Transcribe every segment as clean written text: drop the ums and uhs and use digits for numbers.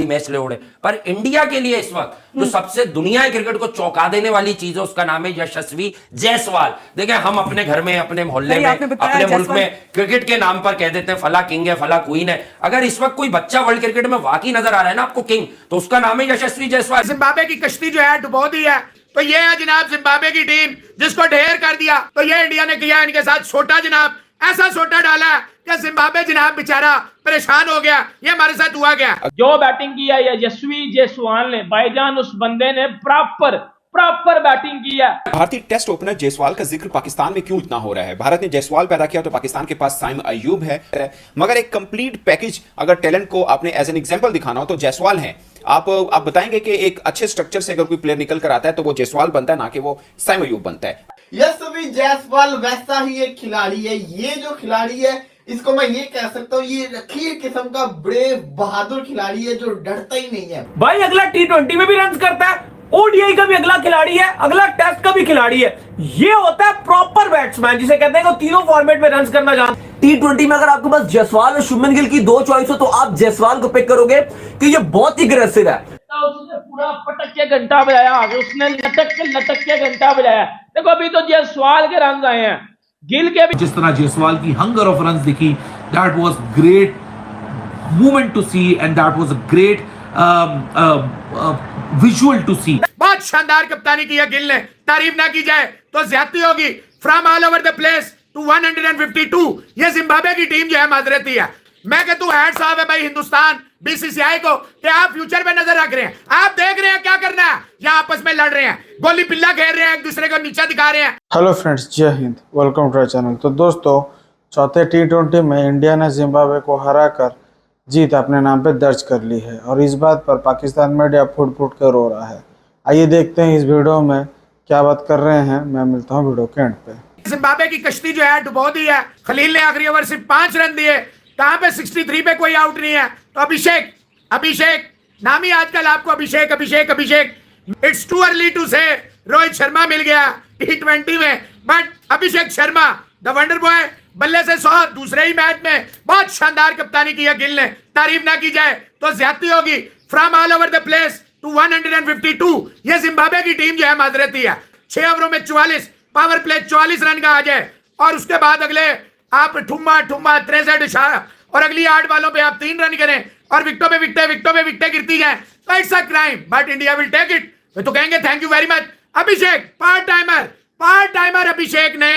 Match ले उड़े। पर इंडिया के लिए इस वक्त जो सबसे दुनिया क्रिकेट को चौंका देने वाली चीज है उसका नाम है यशस्वी जायसवाल। देखिए हम अपने घर में, अपने मोहल्ले में, अपने मुल्क में क्रिकेट के नाम पर कह देते हैं फला किंग है, फला क्वीन है। अगर इस वक्त कोई बच्चा वर्ल्ड क्रिकेट में वाकई नजर आ रहा है ना आपको किंग, तो उसका नाम है यशस्वी जायसवाल। जिम्बाब्वे की कश्ती जो है डुबो दी है, तो ये है जनाब जिम्बाब्वे की टीम जिसको ढेर कर दिया। तो ये इंडिया ने किया इनके साथ सोटा जनाब, ऐसा सोटा डाला कि जिम्बाब्वे जनाब बेचारा परेशान हो गया। ये हमारे साथ हुआ गया। जो बैटिंग की है यशस्वी जायसवाल ने, भाईजान उस बंदे ने प्रॉपर बैटिंग की है। भारतीय टेस्ट ओपनर जायसवाल का जिक्र पाकिस्तान में क्यों इतना हो रहा है? भारत ने जायसवाल पैदा किया तो पाकिस्तान के पास साइम अयूब है, मगर एक कंप्लीट पैकेज अगर टैलेंट को आपने एज एन एग्जांपल दिखाना हो तो जायसवाल है। आप बताएंगे कि एक अच्छे स्ट्रक्चर से अगर कोई प्लेयर निकल कर आता है तो वो जायसवाल बनता है, ना कि वो साइम अयूब बनता है। यशस्वी जायसवाल वैसा ही एक खिलाड़ी है। ये जो खिलाड़ी है इसको मैं ये कह सकता हूँ, ये रखी किस्म का ब्रेव बहादुर खिलाड़ी है जो डरता ही नहीं है। भाई अगला T20 में भी रन करता है, ओडीआई का भी अगला खिलाड़ी है, अगला टेस्ट का भी खिलाड़ी है। ये होता है प्रॉपर बैट्समैन जिसे कहते हैं कि तीनों फॉर्मेट में रन करना जानता है। T20 में अगर आपके पास जायसवाल और शुभमन गिल की दो चॉइस हो तो आप जायसवाल को पिक करोगे कि ये बहुत ही अग्रेसिव है। उसने पूरा पटक के घंटा बजाया, उसने लटक के घंटा बजाया। देखो अभी तो जायसवाल के रन आए हैं, गिल के भी। जिस तरह जायसवाल की हंगर ऑफ रन्स दिखी, that was great movement to see and that was a great visual to see. बहुत शानदार कप्तानी की है गिल ने, तारीफ ना की जाए तो ज्यादती होगी। From all over the place to 152 ये जिम्बाब्वे की टीम जो है माजरती है। मैं कहता हूं हैट्स ऑफ है भाई हिंदुस्तान बीसीसीआई को कि आप फ्यूचर पे नजर रख रहे हैं। आप देख रहे हैं क्या करना है, या आपस में लड़ रहे हैं, गोली पिल्ला खेल रहे हैं, एक दूसरे को नीचा दिखा रहे हैं। Hello friends, Jai Hind, welcome to our channel. तो दोस्तों चौथे T20 में इंडिया ने जिम्बाब्वे को हराकर जीत अपने नाम पे दर्ज कर ली है और इस बात पर पाकिस्तान मीडिया फुट फुट कर रो रहा है। आइए देखते हैं इस वीडियो में क्या बात कर रहे हैं। मैं मिलता हूँ वीडियो के एंड पे। जिम्बाब्वे की कश्ती जो है डुबो दी है। खलील ने आखिरी ओवर सिर्फ 5 रन दिए, कहां पे 63 पे कोई आउट नहीं है। तो अभिषेक नाम ही आजकल आपको अभिषेक इट्स टू अर्ली टू से रोहित शर्मा मिल गया T20 में, but Abhishek Sharma the wonder boy बल्ले से 100 दूसरे ही मैच में। बहुत शानदार कप्तानी की है गिल ने, तारीफ ना की जाए तो ज्यादती होगी। From all over the place to 152 ये जिम्बाब्वे की टीम जो है माजरती है। 6 ओवरों में 44, पावर प्ले 44 रन का आ जाए और उसके बाद अगले आप ठुम्मा 63 और अगली 8 बालों पे आप 3 रन करें और विकेटों पे विकेटें गिरती जाए तो it's a crime, but India will take it. तो कहेंगे thank you very much Abhishek. Part timer Abhishek ने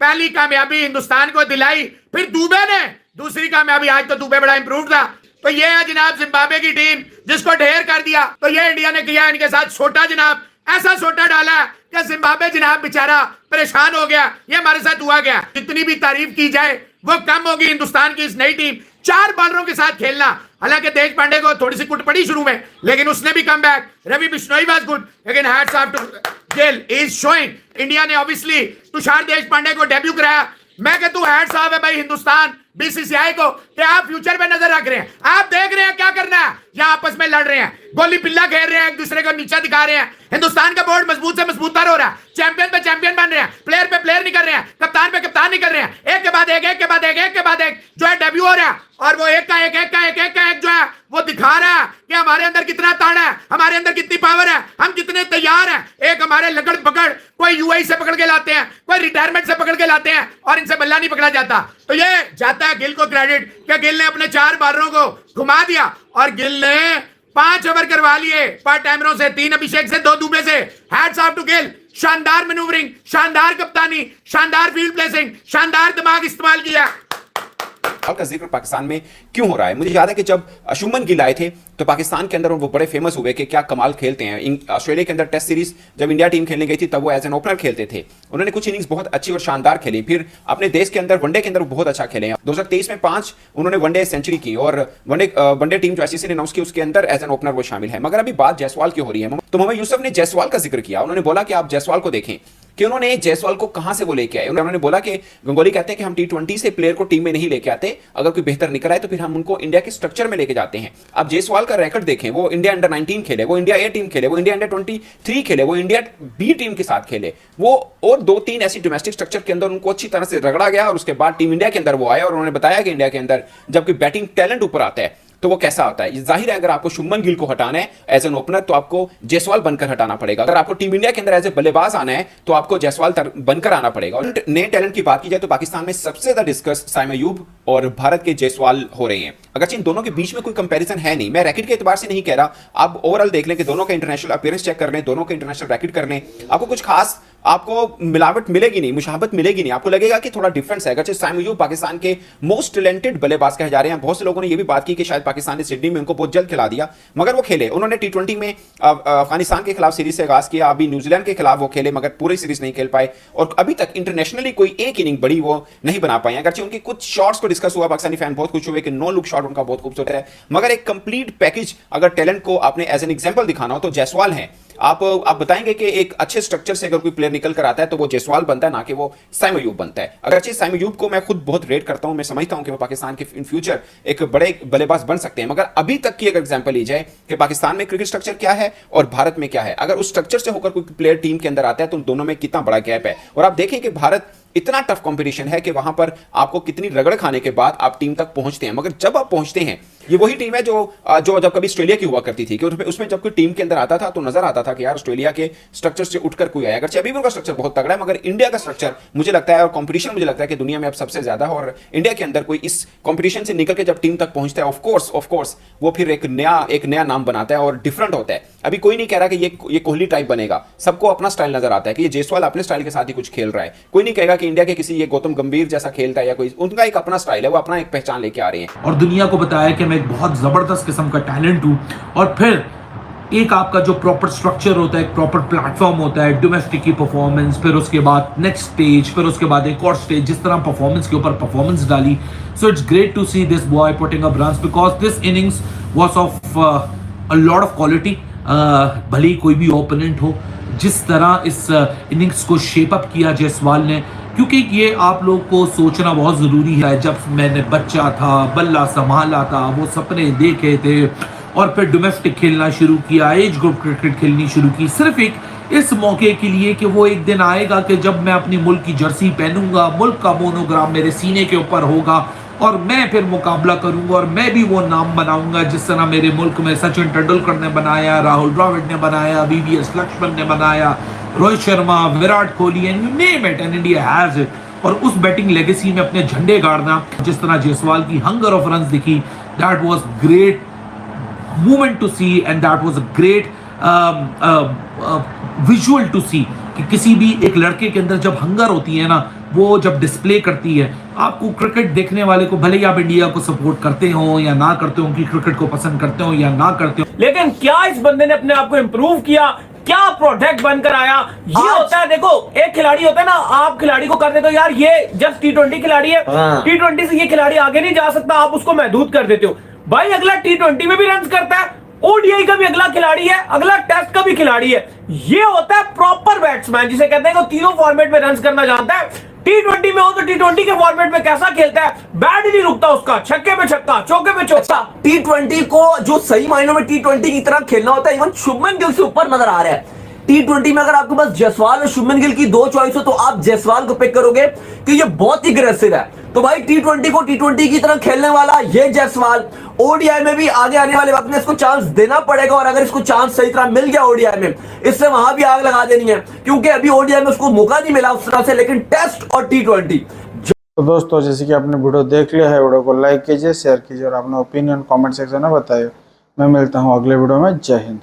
पहली कामयाबी हिंदुस्तान को दिलाई, फिर दुबे ने दूसरी कामयाबी। आज तो दुबे बड़ा इंप्रूव था। तो ये है जनाब जिम्बाब्वे की टीम जिसको ढेर कर दिया। तो ये इंडिया ने किया इनके साथ सोटा जनाब, ऐसा सोटा डाला कि जिम्बाब्वे जनाब बेचारा परेशान हो गया। ये हमारे साथ हुआ गया। जितनी भी तारीफ की जाए वो कम होगी। हिंदुस्तान की इस नई टीम 4 बॉलरों के साथ खेलना, हालांकि देश पांडे को थोड़ी सी कुट पड़ी शुरू में, लेकिन उसने भी come back. Ravi Bishnoi was good, लेकिन hats off to Gill is showing. India ने ऑब्वियसली तुषार देश पांडे को डेब्यू कराया। मैं कहता हूं हैट्स ऑफ है भाई हिंदुस्तान बीसीसीआई को कि आप फ्यूचर पे नजर रख रहे हैं। आप देख रहे हैं क्या करना है, या आपस में लड़ रहे हैं, गोली पिल्ला खेल रहे हैं, एक दूसरे को नीचा दिखा रहे हैं। हिंदुस्तान का बोर्ड मजबूत से मजबूतर हो रहा है, चैंपियन पे चैंपियन बन रहे हैं, प्लेयर पे प्लेयर नहीं कर रहे हैं, कप्तान पे कप्तान नहीं कर रहे हैं। एक के बाद एक जो है डेब्यू हो रहा है और वो एक का एक जो है वो दिखा रहा है कि हमारे अंदर कितना ताड़ा है, हमारे अंदर कितनी पावर है, हम कितने तैयार हैं। एक हमारे लगड़ पकड़, कोई यूएई से पकड़ के लाते हैं, कोई रिटायरमेंट से पकड़ के लाते हैं और इनसे बल्ला नहीं पकड़ा जाता। तो ये जाता है गिल को क्रेडिट कि गिल ने अपने 4 बॉलरों को घुमा दिया और गिल ने 5 ओवर करवा लिए पार्ट टाइमरों से, 3 अभिषेक से, 2 दुबे से। Hats off to Gill. शानदार मैन्यूवरिंग, शानदार कप्तानी, शानदार फील्ड प्लेसिंग, शानदार दिमाग इस्तेमाल किया। का जिक्र पाकिस्तान में क्यों हो रहा है? मुझे याद है कि जब शुभमन गिल आए थे तो पाकिस्तान के अंदर वो बड़े फेमस हुए कि क्या कमाल खेलते हैं। ऑस्ट्रेलिया के अंदर टेस्ट सीरीज जब इंडिया टीम खेलने गई थी तब वो एज एन ओपनर खेलते थे। उन्होंने कुछ इनिंग्स बहुत अच्छी और शानदार खेली, फिर अपने देश के अंदर वनडे के अंदर बहुत अच्छा खेले। 2023 में 5 उन्होंने वनडे सेंचुरी की और वनडे टीम जो आईसीसी ने अनाउंस की उसके अंदर एज एन ओपनर वो शामिल है। मगर अभी बात जायसवाल की हो रही है। तो मोहम्मद यूसुफ ने जायसवाल का जिक्र किया। उन्होंने बोला कि आप जायसवाल को देखें कि उन्होंने जायसवाल को कहां से वो लेके आए। उन्होंने बोला कि गंगोली कहते हैं कि हम T20 से प्लेयर को टीम में नहीं लेके आते, अगर कोई बेहतर निकल आए तो फिर हम उनको इंडिया के स्ट्रक्चर में लेके जाते हैं। अब जायसवाल का रिकॉर्ड देखें, वो इंडिया अंडर 19 खेले, वो इंडिया ए टीम खेले, वो इंडिया अंडर 23 खेले, वो इंडिया बी टीम के साथ खेले, वो और 2-3 ऐसी डोमेस्टिक स्ट्रक्चर के अंदर उनको अच्छी तरह से रगड़ा गया और उसके बाद टीम इंडिया के अंदर वो आए और उन्होंने बताया कि इंडिया के अंदर जब कोई बैटिंग टैलेंट ऊपर आता है तो वो कैसा होता है। जाहिर है अगर आपको शुभमन गिल को हटाना है एज एन ओपनर तो आपको जायसवाल बनकर हटाना पड़ेगा। अगर आपको टीम इंडिया के अंदर एज ए बल्लेबाज आना है तो आपको जायसवाल बनकर आना पड़ेगा। और नए टैलेंट की बात की जाए तो पाकिस्तान में सबसे ज्यादा डिस्कस साइम अयूब और भारत के जायसवाल हो रहे हैं। अगर इन दोनों के बीच में कोई कंपैरिजन है नहीं, मैं रैकेट के एतबार से नहीं कह रहा, आप ओवरऑल देख लें कि दोनों का इंटरनेशनल अपीयरेंस चेक कर लें, दोनों के इंटरनेशनल रैकेट कर लें, आपको कुछ खास आपको मिलावट मिलेगी नहीं, मुशाहबत मिलेगी नहीं, आपको लगेगा कि थोड़ा डिफरेंस है। अगर साइम अयूब पाकिस्तान के मोस्ट टैलेंटेड बल्लेबाज कहे जा रहे हैं, बहुत से लोगों ने यह भी बात की कि शायद पाकिस्तान ने सिडनी में उनको बहुत जल्द खिला दिया, मगर वो खेले। उन्होंने टी20 में अफगानिस्तान के खिलाफ सीरीज से आगाज किया, अभी न्यूजीलैंड के खिलाफ वो खेले मगर पूरी सीरीज नहीं खेल पाए और अभी तक इंटरनेशनली कोई एक इनिंग बड़ी वो नहीं बना पाए। अगर उनके कुछ शॉट्स को डिस्कस हुआ, पाकिस्तानी फैन बहुत खुश हुए कि नो लुक शॉट उनका बहुत खूबसूरत है, मगर एक कंप्लीट पैकेज अगर टैलेंट को आपने एज एन एग्जांपल दिखाना हो तो जायसवाल है। आप बताएंगे कि एक अच्छे स्ट्रक्चर से अगर कोई प्लेयर निकल कर आता है तो वो जायसवाल बनता है, ना कि वो साइम अयूब बनता है। अगर साइम अयूब को मैं खुद बहुत रेट करता हूं, मैं समझता हूं कि वो पाकिस्तान के इन फ्यूचर एक बड़े बल्लेबाज बन सकते हैं, मगर अभी तक की अगर एग्जांपल ली जाए कि पाकिस्तान में क्रिकेट स्ट्रक्चर क्या है और भारत में क्या है, अगर उस स्ट्रक्चर से होकर कोई प्लेयर टीम के अंदर आता है तो उन दोनों में कितना बड़ा गैप है। और आप देखें कि भारत इतना टफ कंपटीशन है कि वहां पर आपको कितनी रगड़ खाने के बाद आप टीम तक पहुंचते हैं, मगर जब आप पहुंचते हैं, ये वही टीम है जो जब कभी ऑस्ट्रेलिया की हुआ करती थी कि उसमें जब कोई टीम के अंदर आता था तो नजर आता था कि यार ऑस्ट्रेलिया के स्ट्रक्चर से उठकर कोई आया। अगर अभी भी उनका स्ट्रक्चर बहुत तगड़ा है, मगर इंडिया का स्ट्रक्चर मुझे लगता है और कंपटीशन मुझे लगता है कि दुनिया में अब सबसे ज्यादा है और इंडिया के अंदर कोई इस कंपटीशन से निकल के जब टीम तक पहुंचता है ऑफ कोर्स वो फिर एक नया नाम बनाता है और डिफरेंट होता है। अभी कोई नहीं कह रहा कि ये कोहली टाइप बनेगा, सबको अपना स्टाइल नजर आता है कि ये जायसवाल अपने स्टाइल के साथ ही कुछ खेल रहा है। कोई नहीं कहेगा कि इंडिया के किसी ये गौतम गंभीर जैसा खेलता है या कोई, उनका एक अपना स्टाइल है, वो अपना एक पहचान लेके आ रहे हैं और दुनिया को बताया कि मैं एक बहुत जबरदस्त किस्म का टैलेंट हूं। और फिर एक आपका जो प्रॉपर स्ट्रक्चर होता है, एक प्रॉपर प्लेटफॉर्म होता है, डोमेस्टिक की परफॉर्मेंस, फिर उसके बाद नेक्स्ट स्टेज, फिर उसके बाद एक और स्टेज, जिस तरह परफॉर्मेंस के ऊपर परफॉर्मेंस डाली। So it's great to see this boy putting up runs because this innings was of a lot of quality. भले ही कोई भी ओपोनेंट हो, जिस तरह इस इनिंग्स को शेप अप किया जायसवाल ने, क्योंकि ये आप लोग को सोचना बहुत ज़रूरी है। जब मैंने बच्चा था, बल्ला संभाला था, वो सपने देखे थे और फिर डोमेस्टिक खेलना शुरू किया, एज ग्रुप क्रिकेट खेलनी शुरू की, सिर्फ एक इस मौके के लिए कि वो एक दिन आएगा कि जब मैं अपनी मुल्क की जर्सी पहनूंगा, मुल्क का मोनोग्राम मेरे सीने के ऊपर होगा और मैं फिर मुकाबला करूंगा और मैं भी वो नाम बनाऊंगा जिस तरह मेरे मुल्क में सचिन तेंदुलकर ने बनाया, राहुल द्रविड़ ने बनाया, वीवीएस लक्ष्मण ने बनाया, Rohit Sharma, Virat Kohli, and you name it, and India has it. और उस बैटिंग लेगेसी में अपने झंडे गाड़ना, जिस तरह जायसवाल की हंगर ऑफ रन्स दिखी, that was great movement to see and that was a great visual to see कि किसी भी एक लड़के के अंदर जब हंगर होती है ना, वो जब डिस्प्ले करती है, आपको क्रिकेट देखने वाले को, भले ही आप इंडिया को सपोर्ट करते हो या ना करते हो, उनकी क्रिकेट को पसंद करते हो या ना करते हो, लेकिन क्या इस बंदे ने अपने आप को इंप्रूव किया, क्या प्रोडक्ट बनकर आया। ये होता है, देखो एक खिलाड़ी होता है ना, आप खिलाड़ी को कर देते हो यार ये जस्ट टी20 खिलाड़ी है, टी20 से ये खिलाड़ी आगे नहीं जा सकता, आप उसको महदूद कर देते हो। भाई अगला टी20 में भी रन करता है, ओडीआई का भी अगला खिलाड़ी है, अगला टेस्ट का भी खिलाड़ी है। ये होता है प्रॉपर बैट्समैन, जिसे कहते हैं कि तीनों फॉर्मेट में रन करना जानता है। टी20 में हो तो टी20 के फॉर्मेट में कैसा खेलता है, बैट ही नहीं रुकता उसका, छक्के पे छक्का, चौके पे चौका। टी20 को जो सही मायनों में टी20 की तरह खेलना होता है, इवन शुभमन गिल से ऊपर नजर आ रहा है। टी20 में अगर आपके पास जायसवाल और शुभमन गिल की दो चॉइस हो तो आप जायसवाल को पिक करोगे कि ये बहुत ही अग्रेसिव है। तो भाई टी20 को टी20 की तरह खेलने वाला ये जायसवाल, ओडीआई में भी आगे आने वाले वक्त में इसको चांस देना पड़ेगा और अगर इसको चांस सही तरह मिल गया ओडीआई में, इससे वहां भी आग लगा देनी है, क्योंकि अभी ओडीआई में उसको मौका नहीं मिला उस तरह से, लेकिन टेस्ट और टी20। तो दोस्तों जैसे कि आपने वीडियो देख लिया है, वीडियो को लाइक कीजिए, शेयर कीजिए और अपना ओपिनियन कमेंट सेक्शन में बताइए। मैं मिलता हूँ अगले वीडियो में। जय हिंद।